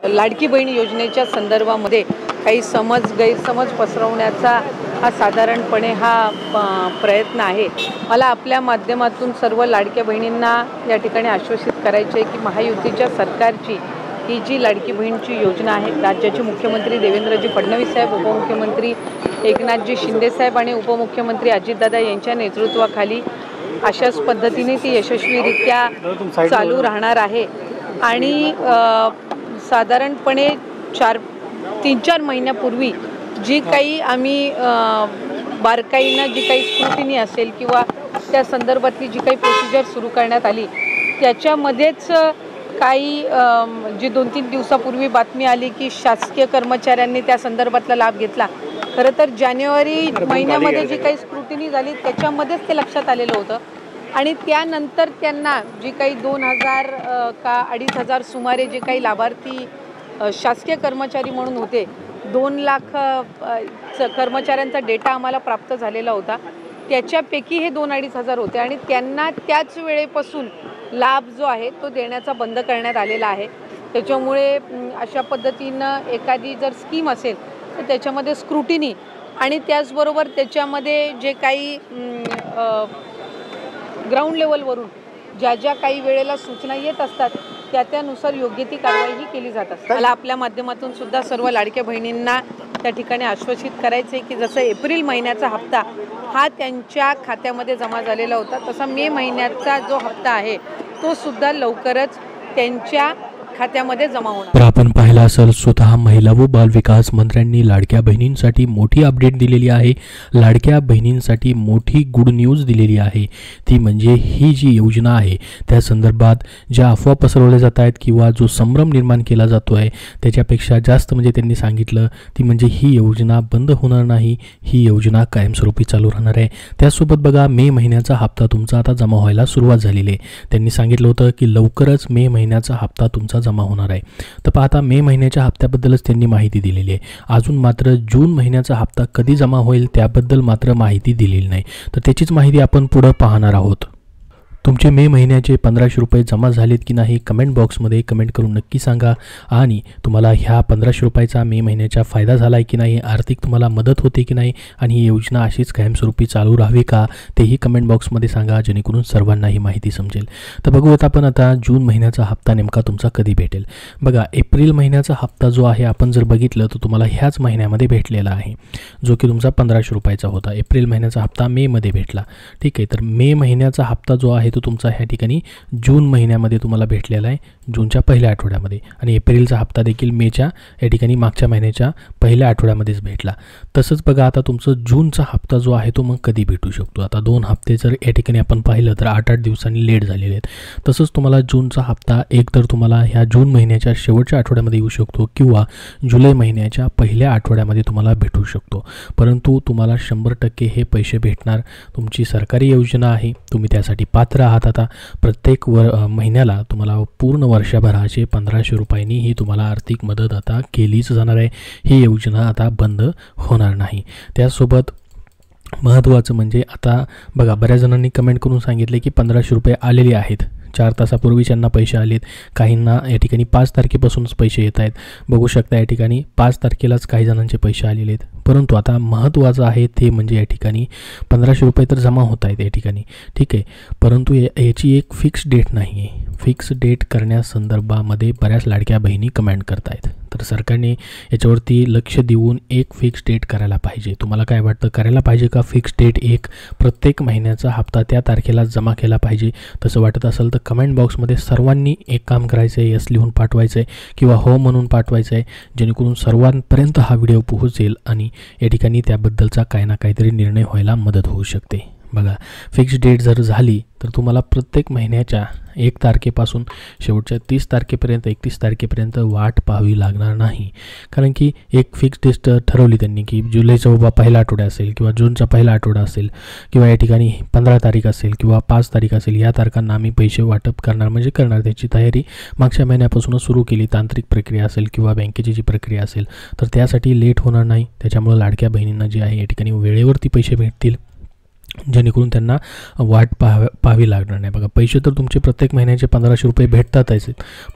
लाडकी बहीण योजनेच्या संदर्भामध्ये काही गैरसमज पसरवण्याचा हा साधारणपणे प्रयत्न आहे। मला आपल्या माध्यमातून सर्व लाडक्या बहिणींना या ठिकाणी आश्वासित करायचे आहे की महायुतीच्या सरकारची ही जी लाडकी बहीणची योजना आहे, राज्याचे मुख्यमंत्री देवेंद्रजी फडणवीस साहेब, उपमुख्यमंत्री एकनाथजी शिंदे साहेब आणि उपमुख्यमंत्री अजितदादा यांच्या नेतृत्वाखाली अशाच पद्धतीने ती यशस्वीरित्या चालू राहणार आहे। आणि साधारणपणे 3-4 महिन्यापूर्वी जी काही आम्ही बारकाईनं जी काही स्क्रुटिनी असेल किंवा त्या संदर्भातली जी काही प्रोसिजर सुरू करण्यात आली त्याच्यामध्येच काही जी 2-3 दिवसापूर्वी बातमी आली की शासकीय कर्मचाऱ्यांनी त्या संदर्भातला लाभ घेतला। खरं तर जानेवारी महिन्यामध्ये जी काही स्क्रुटिनी झाली त्याच्यामध्येच ते लक्षात आलेलं होतं आणि त्यानंतर त्यांना जी काही 2000 का 2500 सुमारे जे काही लाभार्थी शासकीय कर्मचारी म्हणून होते, 2 लाख कर्मचाऱ्यांचा डेटा आम्हाला प्राप्त झालेला होता। त्याच्यापैकी हे 2-2500 होते आणि त्यांना त्याच वेळेपासून लाभ जो आहे तो देण्याचा बंद करण्यात आलेला आहे। त्याच्यामुळे अशा पद्धतीनं एखादी जर स्कीम असेल तर त्याच्यामध्ये स्क्रुटिनी आणि त्याचबरोबर त्याच्यामध्ये जे काही ग्राउंड लेवलवरून ज्या काही वेळेला सूचना येत असतात त्यानुसार योग्य ती कारवाई केली जात असते। मला आपल्या माध्यमातून सुद्धा सर्व लाडक्या बहिणींना त्या ठिकाणी आश्वासित करायचे की जसं एप्रिल महिन्याचा हप्ता हा त्यांच्या खात्यामध्ये जमा झालेला होता, तसा मे महिन्याचा जो हप्ता आहे तो सुद्धा लवकरच त्यांच्या खात्यामध्ये जमा होणार। तर आपण पाहिला असेल, स्वतः महिला व बाल विकास मंत्र्यांनी लाडक्या बहिणींसाठी मोठी अपडेट दिलेली आहे। लाडक्या बहिणींसाठी मोठी गुड न्यूज दिलेली आहे, ती म्हणजे ही जी योजना आहे त्या संदर्भात ज्या अफवा पसरवल्या जात आहेत किंवा जो संभ्रम निर्माण केला जातो आहे त्याच्यापेक्षा जास्त म्हणजे त्यांनी सांगितलं ती म्हणजे ही योजना बंद होणार नाही, ही योजना कायमस्वरूपी चालू राहणार आहे। त्यासोबत बघा, मे महिन्याचा हप्ता तुमचा आता जमा व्हायला सुरुवात झालेली आहे। त्यांनी सांगितलं होतं की लवकरच मे महिन्याचा हप्ता तुमचा जमा होणार आहे। तर पाहता मे महिन्याच्या हप्त्याबद्दलच त्यांनी माहिती दिलेली आहे। अजून मात्र जून महिन्याचा हप्ता कधी जमा होईल त्याबद्दल मात्र माहिती दिलेली नाही। तर त्याचीच माहिती आपण पुढे पाहणार आहोत। तुमचे मे महिन्याचे 1500 रुपये जमा झालेत की नाही कमेंट बॉक्समध्ये कमेंट करून नक्की सांगा। आणि तुम्हाला ह्या 1500 रुपयाचा मे महिन्याचा फायदा झाला आहे की नाही, आर्थिक तुम्हाला मदत होते की नाही आणि ही योजना अशीच कायमस्वरूपी चालू राहावी का तेही कमेंट बॉक्समध्ये सांगा, जेणेकरून सर्वांना ही माहिती समजेल। तर बघूयात आपण आता जून महिन्याचा हप्ता नेमका तुमचा कधी भेटेल। बघा, एप्रिल महिन्याचा हप्ता जो आहे आपण जर बघितलं तर तुम्हाला ह्याच महिन्यामध्ये भेटलेला आहे, जो की तुमचा 1500 रुपयाचा होता। एप्रिल महिन्याचा हप्ता मे मध्ये भेटला, ठीक आहे। तर मे महिन्याचा हप्ता जो आहे तो तुमचा ह्या ठिकाणी जून महिन्यामध्ये तुम्हाला भेटलेला आहे, जूनच्या पहिल्या आठवड्यामध्ये। आणि एप्रिलचा हप्ता देखील मेच्या या ठिकाणी मागच्या महिन्याच्या पहिल्या आठवड्यामध्येच भेटला। तसंच बघा, आता तुमचं जूनचा हप्ता जो आहे तो मग कधी भेटू शकतो। आता 2 हप्ते जर या ठिकाणी आपण पाहिलं तर 8-8 दिवसांनी लेट झालेले आहेत। तसंच तुम्हाला जूनचा हप्ता एकतर तुम्हाला ह्या जून महिन्याच्या शेवटच्या आठवड्यामध्ये येऊ शकतो किंवा जुलै महिन्याच्या पहिल्या आठवड्यामध्ये तुम्हाला भेटू शकतो। परंतु तुम्हाला 100% हे पैसे भेटणार। तुमची सरकारी योजना आहे, तुम्ही त्यासाठी पात्र आहात। आता प्रत्येक महिन्याला तुम्हाला पूर्ण वर्षभराचे 1500 रुपयांनी ही तुम्हाला आर्थिक मदत आता केलीच जाणार आहे। ही योजना आता बंद होणार नाही। त्यासोबत महत्त्वाचं म्हणजे आता बघा, बऱ्याच जणांनी कमेंट करून सांगितले की 1500 रुपये आलेले आहेत, 4 तासापूर्वी त्यांना पैसे आलेत, काहींना या ठिकाणी 5 तारखेपासूनच पैसे येत आहेत। बघू शकता या ठिकाणी 5 तारखेलाच काही जणांचे पैसे आलेले आहेत। परंतु आता महत्त्वाचं आहे ते म्हणजे या ठिकाणी 1500 रुपये तर जमा होत आहेत या ठिकाणी, ठीक आहे। परंतु याची एक फिक्स डेट नाही आहे। फिक्स डेट करण्यासंदर्भामध्ये बऱ्याच लाडक्या बहिणी कमेंट करत आहेत। तर सरकारने याच्यावरती लक्ष देऊन एक फिक्स डेट करायला पाहिजे। तुम्हाला काय वाटतं, करायला पाहिजे का फिक्स डेट? एक प्रत्येक महिन्याचा हप्ता त्या तारखेला जमा केला पाहिजे? तसं वाटत असेल तर कमेंट बॉक्समध्ये सर्वांनी एक काम करायचं आहे, यस लिहून पाठवायचं आहे किंवा हो म्हणून पाठवायचं आहे, जेणेकरून सर्वांपर्यंत हा व्हिडिओ पोहोचेल आणि या ठिकाणी त्याबद्दलचा काही ना काहीतरी निर्णय व्हायला मदत होऊ शकते। बघा, फिक्स डेट जर झाली तर तुम्हाला प्रत्येक महिन्याच्या 1 तारखेपासून शेवटच्या 30 तारखेपर्यंत 31 तारखेपर्यंत वाट पाहावी लागणार नाही। कारण की एक फिक्स डेट ठरवली त्यांनी की जुलैचा बाबा पहिला आठवडा असेल किंवा जूनचा पहिला आठवडा असेल किंवा या ठिकाणी 15 तारीख असेल किंवा 5 तारीख असेल, या तारखांना आम्ही पैसे वाटप करणार म्हणजे करणार। त्याची तयारी मागच्या महिन्यापासूनच सुरू केली, तांत्रिक प्रक्रिया असेल किंवा बँकेची जी प्रक्रिया असेल, तर त्यासाठी लेट होणार नाही। त्याच्यामुळे लाडक्या बहिणींना जे आहे या ठिकाणी वेळेवरती पैसे भेटतील जेणेकरून त्यांना वाट पाहावी लागणार नाही. बघा, पैसे तर तुमचे प्रत्येक महिन्याचे 1500 रुपये भेटतातच,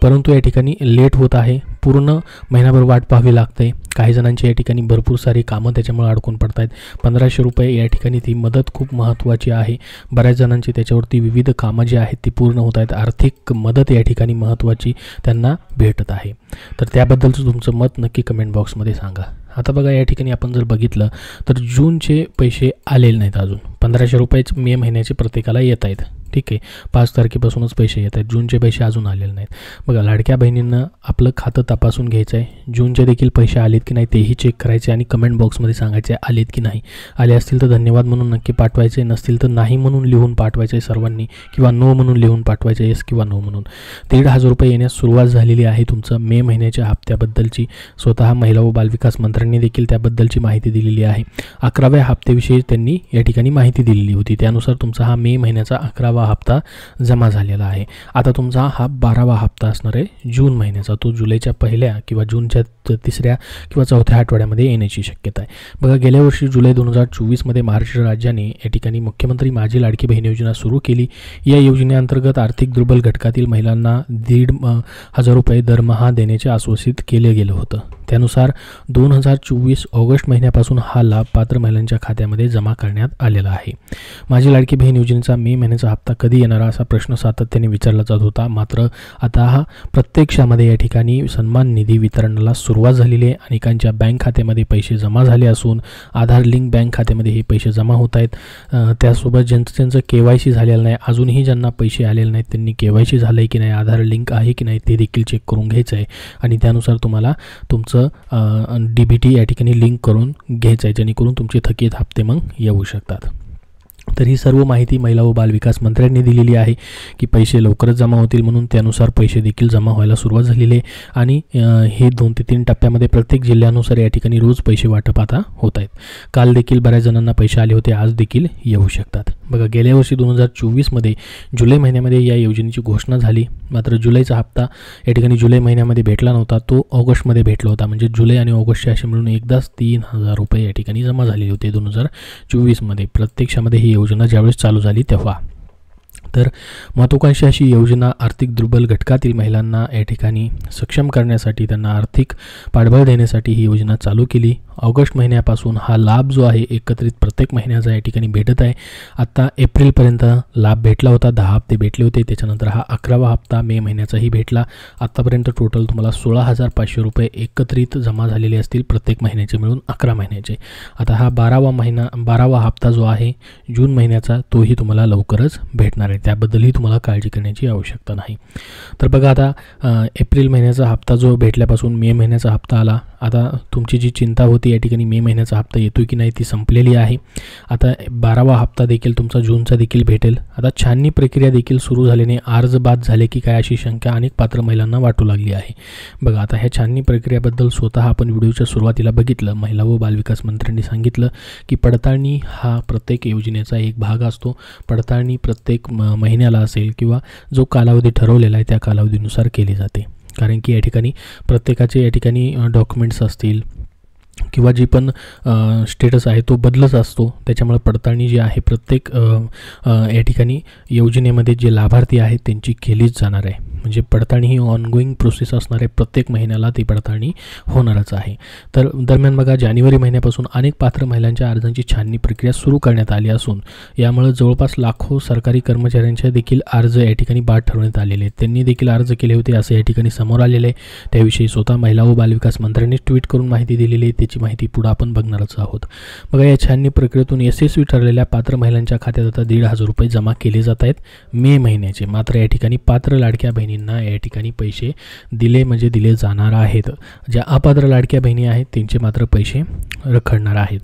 परंतु या ठिकाणी लेट होत आहे. पूर्ण महिनाभर वाट पाहावी लागते. काही जणांची या ठिकाणी भरपूर सारी कामं त्याच्यामुळे अडकून पडत आहेत. 1500 रुपये या ठिकाणी ती मदत खूप महत्त्वाची आहे. बऱ्याच जणांची त्याच्यावरती विविध कामं जी आहेत ती पूर्ण होत आहेत. आर्थिक मदत या ठिकाणी महत्त्वाची त्यांना भेटत आहे. तर त्याबद्दलचं तुमचं मत नक्की कमेंट बॉक्समध्ये सांगा. आता बघा, या ठिकाणी आपण जर बघितलं तर जूनचे पैसे आलेले नाहीत अजून. 1500 रुपयेच मे महिन्याचे प्रत्येकाला येत आहेत. ठीक आहे, 5 तारखेपासूनच पैसे येत आहेत. जूनचे पैसे अजून आलेले नाहीत. बघा, लाडक्या बहिणींना आपलं खातं तपासून घ्यायचं आहे. जूनचे देखील पैसे आलेत की नाही तेही चेक करायचे आणि कमेंट बॉक्समध्ये सांगायचे आलेत की नाही. आले असतील तर धन्यवाद म्हणून नक्की पाठवायचे, नसतील तर नाही म्हणून लिहून पाठवायचे सर्वांनी, किंवा नो म्हणून लिहून पाठवायचे, येस किंवा नो म्हणून. 1,500 रुपये येण्यास सुरुवात झालेली आहे. तुमचं मे महिन्याच्या हप्त्याबद्दलची स्वतः महिला व बालविकास मंत्र्यांनी देखील त्याबद्दलची माहिती दिलेली आहे. 11व्या हप्त्याविषयी त्यांनी या ठिकाणी माहिती दिलेली होती. त्यानुसार तुमचा हा मे महिन्याचा 11वा हप्ता जमा झालेला आहे. आता तुमचा हा 12वा हप्ता असणार आहे जून महिन्याचा. तो जुलैच्या पहिल्या किंवा जूनच्या 3ऱ्या किंवा 4थ्या आठवड्यामध्ये येण्याची शक्यता आहे. बघा, गेल्या वर्षी जुलै 2024मध्ये महाराष्ट्र राज्याने या ठिकाणी मुख्यमंत्री माझी लाडकी बहीण योजना सुरू केली. या योजनेअंतर्गत आर्थिक दुर्बल घटकातील महिलांना 1,500 रुपये दरमहा देण्याचे आश्वासित केले गेलं होतं. त्यानुसार 2024 ऑगस्ट महिन्यापासून हा लाभ पात्र महिलांच्या खात्यामध्ये जमा करण्यात आलेला आहे. माझी लाडकी बहीण योजनेचा मे महिन्याचा हप्ता कधी येणार असा प्रश्न सातत्याने विचारला जात होता. मात्र आता हा प्रत्यक्षामध्ये या ठिकाणी सन्मान निधी वितरणाला सुरुवात झालेली आहे. अनेकांच्या बँक खात्यामध्ये पैसे जमा झाले असून आधार लिंक बँक खात्यामध्ये हे पैसे जमा होत आहेत. त्यासोबत ज्यांचं KYC झालेलं नाही, अजूनही ज्यांना पैसे आलेले नाहीत त्यांनी KYC झालं आहे की नाही, आधार लिंक आहे की नाही ते देखील चेक करून घ्यायचं आहे. आणि त्यानुसार तुम्हाला तुमचं DBT या ठिकाणी लिंक करून घ्यायचं आहे, जेणेकरून तुमचे थकीत हप्ते मग येऊ शकतात. तर ही सर्व माहिती महिला व बालविकास मंत्र्यांनी दिलेली आहे की पैसे लवकरच जमा होतील म्हणून. त्यानुसार पैसे देखील जमा व्हायला सुरुवात झालेली आहे आणि हे 2 ते 3 टप्प्यामध्ये प्रत्येक जिल्ह्यानुसार या ठिकाणी रोज पैसे वाटप आता होत आहेत. काल देखील बऱ्याच जणांना पैसे आले होते, आज देखील येऊ शकतात. बघा, गेल्या वर्षी 2024मध्ये जुलै महिन्यामध्ये या योजनेची घोषणा झाली. मात्र जुलैचा हप्ता या ठिकाणी जुलै महिन्यामध्ये भेटला नव्हता, तो ऑगस्टमध्ये भेटला होता. म्हणजे जुलै आणि ऑगस्टचे असे मिळून एकदाच 3,000 रुपये या ठिकाणी जमा झालेले होते 2024मध्ये. प्रत्यक्षामध्ये ही योजना ज्यावेळेस चालू झाली तेव्हा. तर महत्त्वाकांक्षी अशी योजना आर्थिक दुर्बल घटकातील महिलांना या ठिकाणी सक्षम करण्यासाठी, त्यांना आर्थिक पाठबळ देण्यासाठी ही योजना चालू केली. ऑगस्ट महिन्यापासून हा लाभ जो आहे एकत्रित प्रत्येक महिन्याचा या ठिकाणी भेटत आहे. आत्ता एप्रिलपर्यंत लाभ भेटला होता, 10 हप्ते भेटले होते. त्याच्यानंतर हा 11वा हप्ता मे महिन्याचाही भेटला. आत्तापर्यंत टोटल तुम्हाला 16,500 रुपये एकत्रित जमा झालेले असतील प्रत्येक महिन्याचे मिळून 11 महिन्याचे. आता हा 12वा हप्ता जो आहे जून महिन्याचा तोही तुम्हाला लवकरच भेटणार आहे. त्याबद्दलही तुम्हाला काळजी करण्याची आवश्यकता नाही. तर बघा, आता एप्रिल महिन्याचा हप्ता जो भेटल्यापासून मे महिन्याचा हप्ता आला. आता तुमची जी चिंता होती या ठिकाणी मे महिन्याचा हप्ता येतो की नाही ती संपलेली आहे. आता 12वा हप्ता देखील तुमचा जूनचा देखील भेटेल. आता छाननी प्रक्रिया देखील सुरू झाल्याने अर्ज बाद झाले की काय अशी शंका अनेक पात्र महिलांना वाटू लागली आहे. बघा, आता ह्या छाननी प्रक्रियाबद्दल स्वतः आपण व्हिडिओच्या सुरुवातीला बघितलं. महिला व बालविकास मंत्र्यांनी सांगितलं की पडताळणी हा प्रत्येक योजनेचा एक भाग असतो. पडताळणी प्रत्येक महिन्याला असेल किंवा जो कालावधी ठरवलेला आहे त्या कालावधीनुसार केली जाते. कारण की या ठिकाणी प्रत्येकाचे या ठिकाणी डॉक्युमेंट्स असतील किंवा जी पण स्टेटस आहे तो बदलत असतो. त्याच्यामुळे पडताळणी जी आहे प्रत्येक या ठिकाणी योजनेमध्ये जे लाभार्थी आहेत त्यांची केलीच जाणार आहे. म्हणजे पडताळणी ही ऑनगोईंग प्रोसेस असणार आहे. प्रत्येक महिन्याला ती पडताळणी होणारच आहे. तर दरम्यान बघा, जानेवारी महिन्यापासून अनेक पात्र महिलांच्या अर्जांची छाननी प्रक्रिया सुरू करण्यात आली असून यामुळे जवळपास लाखो सरकारी कर्मचाऱ्यांच्या देखील अर्ज या ठिकाणी बाद ठरवण्यात आलेले आहेत. त्यांनी देखील अर्ज केले होते असं या ठिकाणी समोर आलेले आहे. त्याविषयी स्वतः महिला व बालविकास मंत्र्यांनी ट्विट करून माहिती दिलेली आहे. त्याची माहिती पुढे आपण बघणारच आहोत. बघा, या छाननी प्रक्रियेतून यशस्वी ठरलेल्या पात्र महिलांच्या खात्यात आता 1,500 रुपये जमा केले जात आहेत मे महिन्याचे. मात्र या ठिकाणी पात्र लाडक्या बहिणींना या ठिकाणी पैसे दिले जाणार आहेत. ज्या अपात्र लाडक्या बहिणी आहेत त्यांचे मात्र पैसे रखडणार आहेत.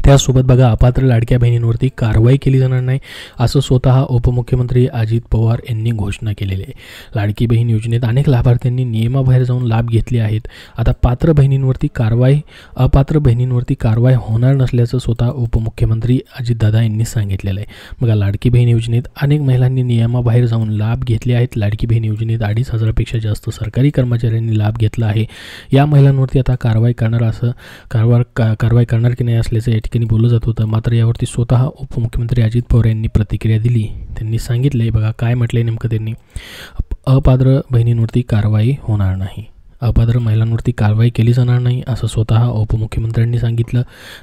त्यासोबत बघा, अपात्र लाडक्या बहिणींवरती कारवाई केली जाणार नाही असं स्वतः उपमुख्यमंत्री अजित पवार यांनी घोषणा केलेली आहे. लाडकी बहीण योजनेत अनेक लाभार्थ्यांनी नियमाबाहेर जाऊन लाभ घेतले आहेत. आता अपात्र बहिणींवरती कारवाई होणार नसल्याचं स्वतः उपमुख्यमंत्री अजितदादा यांनी सांगितलेलं आहे. बघा, लाडकी बहीण योजनेत अनेक महिलांनी नियमाबाहेर जाऊन लाभ घेतले आहेत. लाडकी बहीण योजनेत 2,500पेक्षा जास्त सरकारी कर्मचाऱ्यांनी लाभ घेतला आहे. या महिलांवरती आता कारवाई करणार की नाही असल्याचं ठिकाणी बोललं जात होतं. मात्र यावरती स्वतः उपमुख्यमंत्री अजित पवार यांनी प्रतिक्रिया दिली. त्यांनी सांगितले, बघा काय म्हटलंय नेमकं त्यांनी, अपात्र बहिणींवरती कारवाई होणार नाही, अपात्र महिलांवरती कारवाई केली जाणार नाही असं स्वतः उपमुख्यमंत्र्यांनी सांगितलं.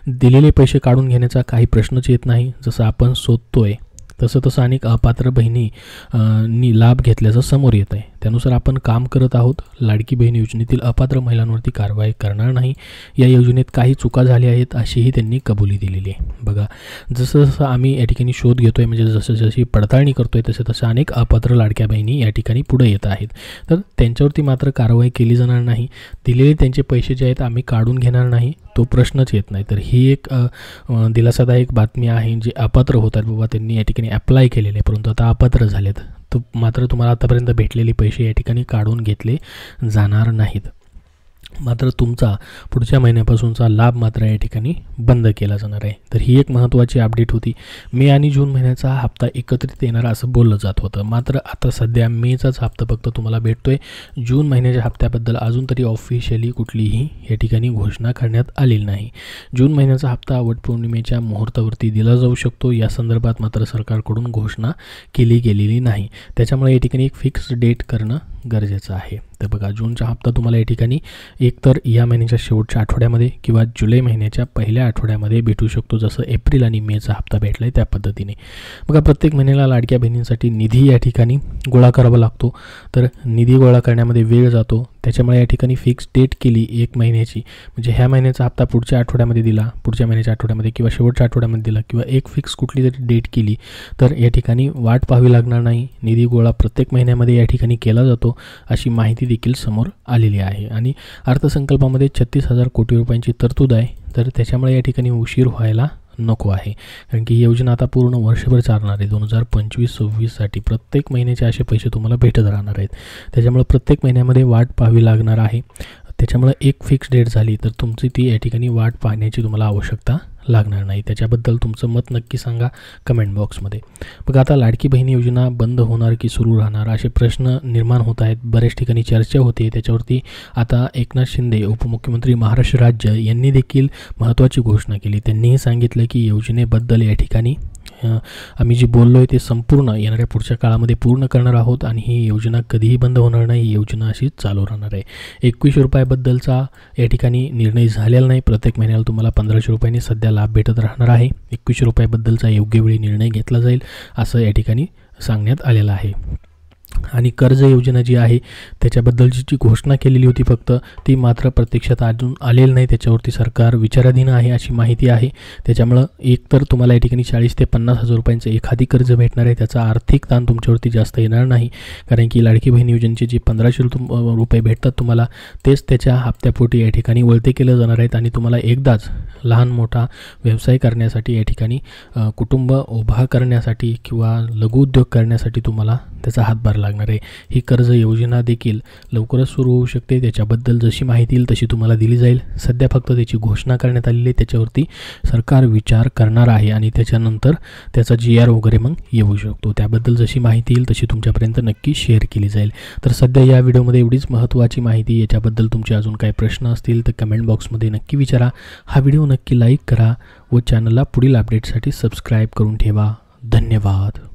दिलेले पैसे काढून घेण्याचा काही प्रश्नच येत नाही. जसं आपण शोधतोय तसं अनेक अपात्र बहिणींनी लाभ घेतल्याचं समोर येत आहे. त्यानुसार आपण काम करत आहोत. लाडकी बहीण योजनेतील अपात्र महिलांवरती कारवाई करणार नाही. या योजनेत काही चुका झाल्या आहेत अशीही त्यांनी कबुली दिलेली आहे. बघा, जसं आम्ही या ठिकाणी शोध घेतोय, म्हणजे जशी पडताळणी करतोय तसं अनेक अपात्र लाडक्या बहिणी या ठिकाणी पुढे येत आहेत. तर त्यांच्यावरती मात्र कारवाई केली जाणार नाही. दिलेले त्यांचे पैसे जे आहेत आम्ही काढून घेणार नाही, तो प्रश्नच येत नाही. तर ही एक दिलासादायक बातमी आहे. जे अपात्र होतात बाबा, त्यांनी या ठिकाणी अप्लाय केलेले परंतु आता अपात्र झालेत, तर मात्र तुम्हाला आतापर्यंत भेटलेले पैसे या ठिकाणी काढून घेतले जाणार नाहीत. मात्र तुमचा पुढच्या महिन्यापासूनचा लाभ मात्र या ठिकाणी बंद केला जाणार आहे. तर ही एक महत्त्वाची अपडेट होती. मे आणि जून महिन्याचा हप्ता एकत्रित येणार असं बोललं जात होतं. मात्र आता सध्या मेचाच हप्ता फक्त तुम्हाला भेटतोय. जून महिन्याच्या हप्त्याबद्दल अजून तरी ऑफिशियली कुठलीही या ठिकाणी घोषणा करण्यात आलेली नाही. जून महिन्याचा हप्ता वटपौर्णिमेच्या मुहूर्तावरती दिला जाऊ शकतो, या संदर्भात मात्र सरकारकडून घोषणा केली गेलेली नाही. त्याच्यामुळे या ठिकाणी एक फिक्स डेट करणं गरजेचं आहे. तर बघा, जूनचा हप्ता तुम्हाला या ठिकाणी एकतर या महिन्याच्या शेवटच्या आठवड्यामध्ये किंवा जुलै महिन्याच्या पहिल्या आठवड्यामध्ये भेटू शकतो, जसं एप्रिल आणि मेचा हप्ता भेटला आहे त्या पद्धतीने. बघा, प्रत्येक महिन्याला लाडक्या बहिणींसाठी निधी या ठिकाणी गोळा करावा लागतो. तर निधी गोळा करण्यामध्ये वेळ जातो. त्याच्यामुळे या ठिकाणी फिक्स डेट केली एक महिन्याची, म्हणजे ह्या महिन्याचा हप्ता पुढच्या आठवड्यामध्ये दिला, पुढच्या महिन्याच्या आठवड्यामध्ये किंवा शेवटच्या आठवड्यामध्ये दिला, किंवा एक फिक्स कुठली तरी डेट केली तर या ठिकाणी वाट पाहावी लागणार नाही. निधी गोळा प्रत्येक महिन्यामध्ये या ठिकाणी केला जातो अशी माहिती देखील समोर आलेली आहे. आणि अर्थसंकल्पामध्ये 36,000 कोटी रुपयांची तरतूद आहे. तर त्याच्यामुळे या ठिकाणी उशीर व्हायला नको आहे, कारण की ही योजना आता पूर्ण वर्षभर चालणार आहे. 2025-26साठी प्रत्येक महिन्याचे असे पैसे तुम्हाला भेटत राहणार आहेत. त्याच्यामुळे प्रत्येक महिन्यामध्ये वाट पाहावी लागणार आहे. त्याच्यामुळे एक फिक्स डेट झाली तर तुमची ती या ठिकाणी वाट पाहण्याची तुम्हाला आवश्यकता लागणार नाही. त्याच्याबद्दल तुमचं मत नक्की सांगा कमेंट बॉक्समध्ये. बघा, आता लाडकी बहीण योजना बंद होणार की सुरू राहणार असे प्रश्न निर्माण होत आहेत. बऱ्याच ठिकाणी चर्चा होते. त्याच्यावरती आता एकनाथ शिंदे उपमुख्यमंत्री महाराष्ट्र राज्य यांनी देखील महत्त्वाची घोषणा केली. त्यांनीही सांगितलं की योजनेबद्दल या ठिकाणी आम्ही जे बोललो आहे ते संपूर्ण येणाऱ्या पुढच्या काळामध्ये पूर्ण करणार आहोत आणि ही योजना कधीही बंद होणार नाही. ही योजना अशीच चालू राहणार आहे. 21 रुपयाबद्दलचा या ठिकाणी निर्णय झालेला नाही. प्रत्येक महिन्याला तुम्हाला 1500 रुपयांनी सध्या लाभ भेटत राहणार आहे. 21 रुपयाबद्दलचा योग्य वेळी निर्णय घेतला जाईल असं या ठिकाणी सांगण्यात आलेलं आहे. आणि कर्ज योजना जी आहे त्याच्याबद्दलची जी घोषणा केलेली होती फक्त ती मात्र प्रत्यक्षात अजून आलेली नाही. त्याच्यावरती सरकार विचाराधीन आहे अशी माहिती आहे. त्याच्यामुळं एकतर तुम्हाला या ठिकाणी 40,000 ते 50,000 रुपयांचं एखादी कर्ज भेटणार आहे. त्याचा आर्थिक ताण तुमच्यावरती जास्त येणार नाही, कारण की लाडकी बहीण योजनेचे जे 1500 रुपये भेटतात तुम्हाला तेच त्याच्या हप्त्यापोटी या ठिकाणी वळते केलं जाणार आहेत. आणि तुम्हाला एकदाच लहान मोठा व्यवसाय करण्यासाठी या ठिकाणी कुटुंब उभा करण्यासाठी किंवा लघुउद्योग करण्यासाठी तुम्हाला त्याचा हातभार लागणार आहे. ही कर्ज योजना देखील लवकरच सुरू होऊ शकते. त्याच्याबद्दल जशी माहिती येईल तशी तुम्हाला दिली जाईल. सध्या फक्त त्याची घोषणा करण्यात आलेली आहे. त्याच्यावरती सरकार विचार करणार आहे आणि त्याच्यानंतर त्याचा GR वगैरे मग येऊ शकतो. त्याबद्दल जशी माहिती येईल तशी तुमच्यापर्यंत नक्की शेअर केली जाईल. तर सध्या या व्हिडिओमध्ये एवढीच महत्त्वाची माहिती. याच्याबद्दल तुमचे अजून काही प्रश्न असतील तर कमेंट बॉक्समध्ये नक्की विचारा. हा व्हिडिओ नक्की लाईक करा व चॅनलला पुढील अपडेटसाठी सबस्क्राईब करून ठेवा. धन्यवाद.